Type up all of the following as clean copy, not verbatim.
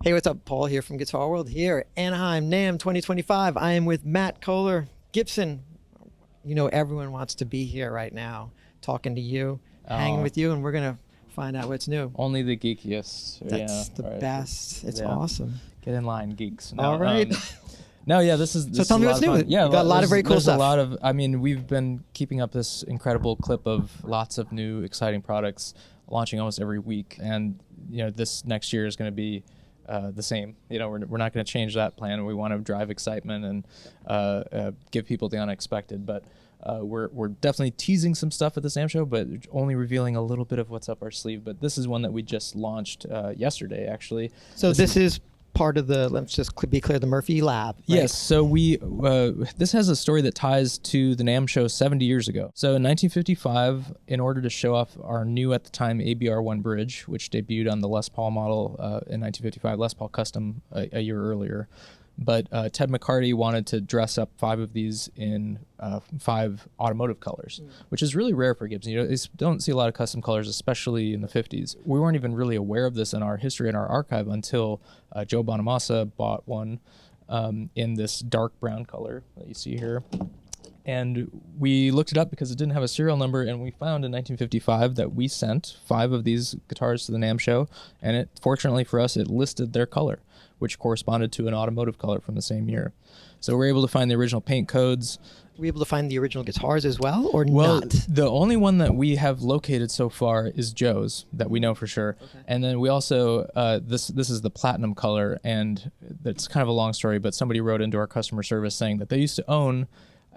Hey, what's up? Paul here from Guitar World here, Anaheim, NAMM 2025. I am with Matt Kohler, Gibson. You know, everyone wants to be here right now, talking to you, hanging with you, and we're going to find out what's new. Only the geekiest. That's the best. It's awesome. Get in line, geeks. No, all right. No, yeah, this is. So tell me what's new. Yeah, you got a lot of very cool stuff. A lot of. I mean, we've been keeping up this incredible clip of lots of new, exciting products launching almost every week, and you know, this next year is going to be the same. You know, we're not going to change that plan. We want to drive excitement and give people the unexpected. But we're definitely teasing some stuff at the NAMM show, but only revealing a little bit of what's up our sleeve. But this is one that we just launched yesterday, actually. So this is part of the, let's just be clear, the Murphy Lab, right? Yes, so we this has a story that ties to the NAMM show 70 years ago. So in 1955, in order to show off our new at the time ABR1 bridge, which debuted on the Les Paul model in 1955, Les Paul Custom a year earlier, but Ted McCarty wanted to dress up 5 of these in 5 automotive colors, which is really rare for Gibson. You know, you don't see a lot of custom colors, especially in the 50s. We weren't even really aware of this in our history and our archive until Joe Bonamassa bought one in this dark brown color that you see here. And we looked it up because it didn't have a serial number, and we found in 1955 that we sent 5 of these guitars to the NAMM show, and it, fortunately for us, it listed their color, which corresponded to an automotive color from the same year. So we're able to find the original paint codes. Were we able to find the original guitars as well, or well, not? The only one that we have located so far is Joe's, that we know for sure. Okay. And then we also, this is the platinum color, and it's kind of a long story, but somebody wrote into our customer service saying that they used to own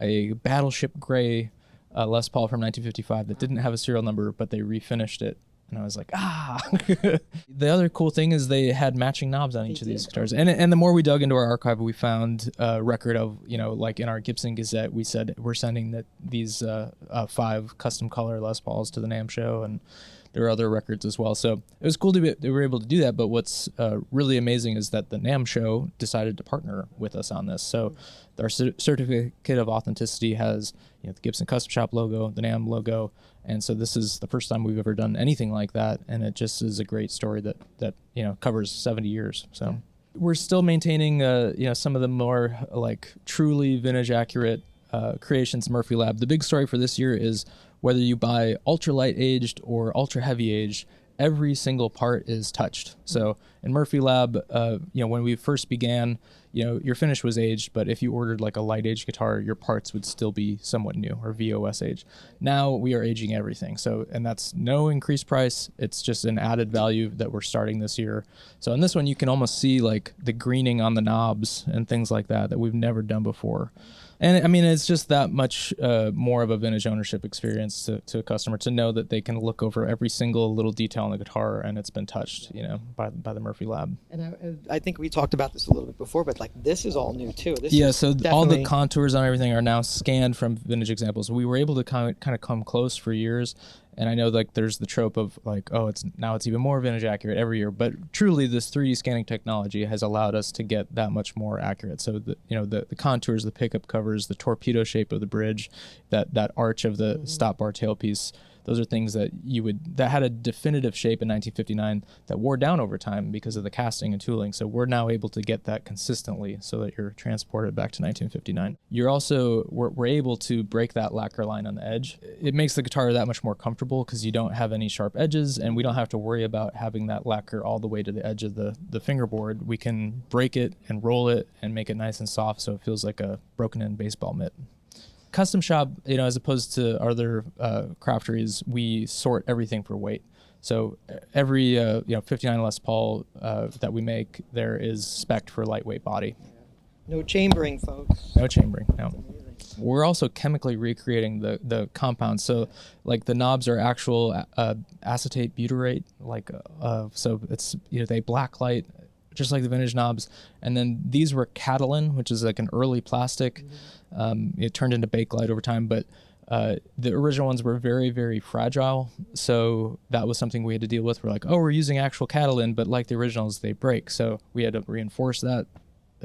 a Battleship Gray Les Paul from 1955 that didn't have a serial number, but they refinished it. And I was like, The other cool thing is they had matching knobs on each of these guitars. And the more we dug into our archive, we found a record of, you know, like in our Gibson Gazette, we said we're sending these 5 custom color Les Pauls to the NAMM show, and there are other records as well. So it was cool that we were able to do that. But what's really amazing is that the NAMM show decided to partner with us on this. So our certificate of authenticity has, you know, the Gibson Custom Shop logo, the NAMM logo, and so this is the first time we've ever done anything like that. And it just is a great story that you know, covers 70 years. So we're still maintaining you know, some of the more like truly vintage accurate creations Murphy Lab. The big story for this year is whether you buy ultra light aged or ultra heavy aged, every single part is touched. So in Murphy Lab, you know, when we first began, you know, your finish was aged, but if you ordered like a light aged guitar, your parts would still be somewhat new, or VOS aged. Now we are aging everything. So, and that's no increased price. It's just an added value that we're starting this year. So in this one, you can almost see like the greening on the knobs and things like that we've never done before. And I mean, it's just that much more of a vintage ownership experience to a customer to know that they can look over every single little detail on the guitar and it's been touched, you know, by the Murphy Lab. And I think we talked about this a little bit before, but like this is all new too. So all the contours on everything are now scanned from vintage examples. We were able to kind of come close for years. And I know like there's the trope of like, oh, it's even more vintage accurate every year. But truly, this 3D scanning technology has allowed us to get that much more accurate. So the contours, the pickup covers, the torpedo shape of the bridge, that arch of the stop bar tailpiece. Those are things that had a definitive shape in 1959 that wore down over time because of the casting and tooling. So we're now able to get that consistently so that you're transported back to 1959. We're able to break that lacquer line on the edge. It makes the guitar that much more comfortable because you don't have any sharp edges, and we don't have to worry about having that lacquer all the way to the edge of the fingerboard. We can break it and roll it and make it nice and soft so it feels like a broken-in baseball mitt. Custom shop, you know, as opposed to other crafteries, we sort everything for weight. So every you know, 59 Les Paul that we make, there is spec'd for lightweight body. No chambering, folks. No chambering. No. We're also chemically recreating the compounds. So like the knobs are actual acetate butyrate, like so it's, you know, they blacklight just like the vintage knobs. And then these were Catalin, which is like an early plastic. It turned into Bakelite over time, but the original ones were very, very fragile. So that was something we had to deal with. We're like, oh, we're using actual Catalin, but like the originals, they break. So we had to reinforce that.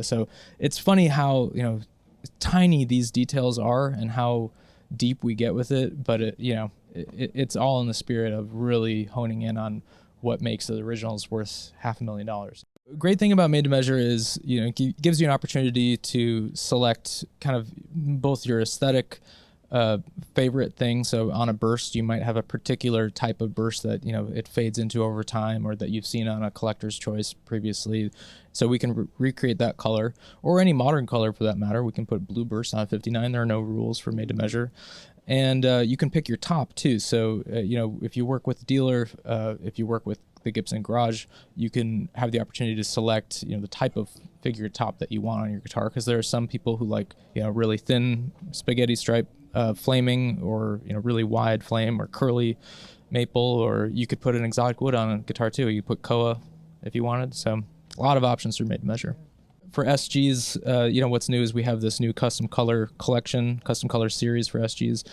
So it's funny how, you know, tiny these details are and how deep we get with it. But, it's all in the spirit of really honing in on what makes the originals worth $500,000. Great thing about made to measure is, it gives you an opportunity to select kind of both your aesthetic favorite thing. So on a burst, you might have a particular type of burst that, it fades into over time, or that you've seen on a collector's choice previously. So we can recreate that color, or any modern color for that matter. We can put blue burst on a 59. There are no rules for made to measure. And you can pick your top too. So, if you work with a dealer, if you work with the Gibson garage, you can have the opportunity to select, the type of figure top that you want on your guitar. Because there are some people who like, really thin spaghetti stripe flaming, or, really wide flame, or curly maple, or you could put an exotic wood on a guitar too. You could put koa if you wanted. So a lot of options for made to measure. For SGs, what's new is we have this new custom color collection, custom color series for SGs.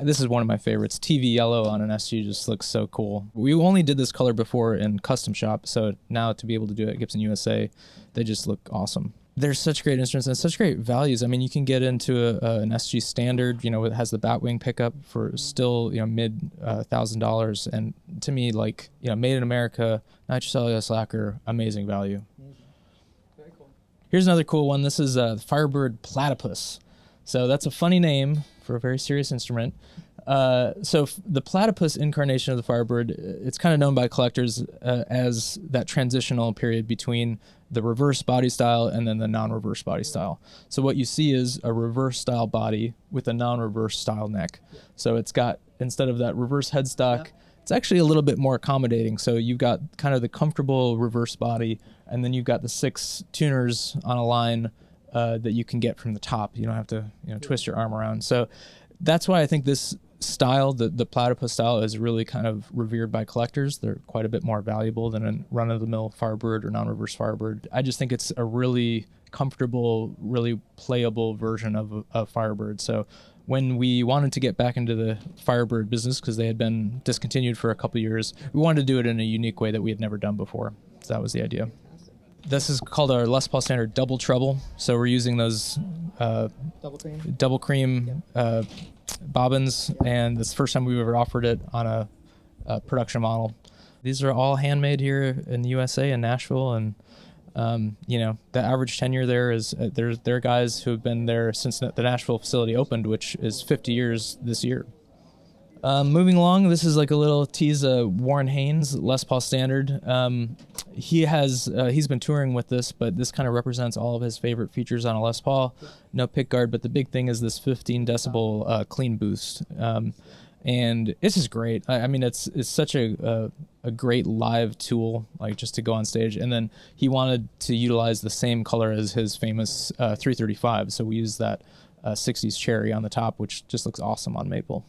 This is one of my favorites. TV yellow on an SG just looks so cool. We only did this color before in custom shop, so now to be able to do it at Gibson USA, they just look awesome. There's such great instruments and such great values. I mean, you can get into an SG standard, it has the Batwing pickup for still, mid $1,000. And to me, like, made in America, nitrocellulose lacquer, amazing value. Here's another cool one. This is Firebird Platypus. So that's a funny name for a very serious instrument. So the Platypus incarnation of the Firebird, it's kind of known by collectors as that transitional period between the reverse body style and then the non-reverse body style. So what you see is a reverse style body with a non-reverse style neck. So it's got, instead of that reverse headstock, it's actually a little bit more accommodating. So you've got kind of the comfortable reverse body, and then you've got the 6 tuners on a line that you can get from the top. You don't have to twist your arm around. So that's why I think this style, the Platypus style, is really kind of revered by collectors. They're quite a bit more valuable than a run-of-the-mill Firebird or non-reverse Firebird. I just think it's a really comfortable, really playable version of a Firebird. So when we wanted to get back into the Firebird business, because they had been discontinued for a couple years, we wanted to do it in a unique way that we had never done before. So that was the idea. This is called our Les Paul Standard Double Treble. So we're using those double cream bobbins, and it's the first time we've ever offered it on a production model. These are all handmade here in the USA, in Nashville, and the average tenure there is there are guys who have been there since the Nashville facility opened, which is 50 years this year. Moving along, this is like a little tease. Warren Haynes, Les Paul Standard. He's been touring with this, but this kind of represents all of his favorite features on a Les Paul. No pick guard, but the big thing is this 15 decibel clean boost. And it's just great. I mean, it's such a great live tool, like just to go on stage. And then he wanted to utilize the same color as his famous 335. So we used that 60s cherry on the top, which just looks awesome on maple.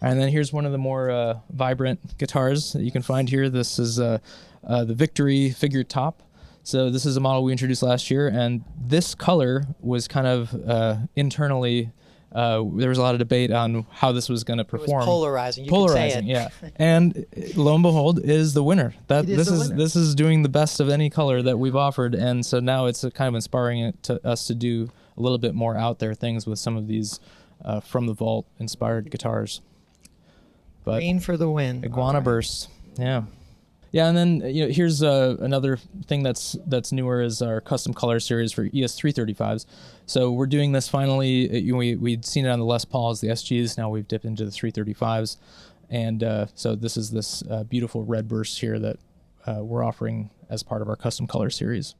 And then here's one of the more vibrant guitars that you can find here. This is the Victory figured top. So this is a model we introduced last year, and this color was kind of internally, there was a lot of debate on how this was going to perform. It was polarizing. Polarizing, yeah. And lo and behold, is the winner. This is doing the best of any color that we've offered, and so now it's kind of inspiring us to do a little bit more out there things with some of these from the vault inspired guitars. But green for the win. Iguana burst, yeah. Yeah, and then here's another thing that's newer is our custom color series for ES335s. So we're doing this finally. We'd seen it on the Les Pauls, the SGs. Now we've dipped into the 335s, and so this is this beautiful red burst here that we're offering as part of our custom color series.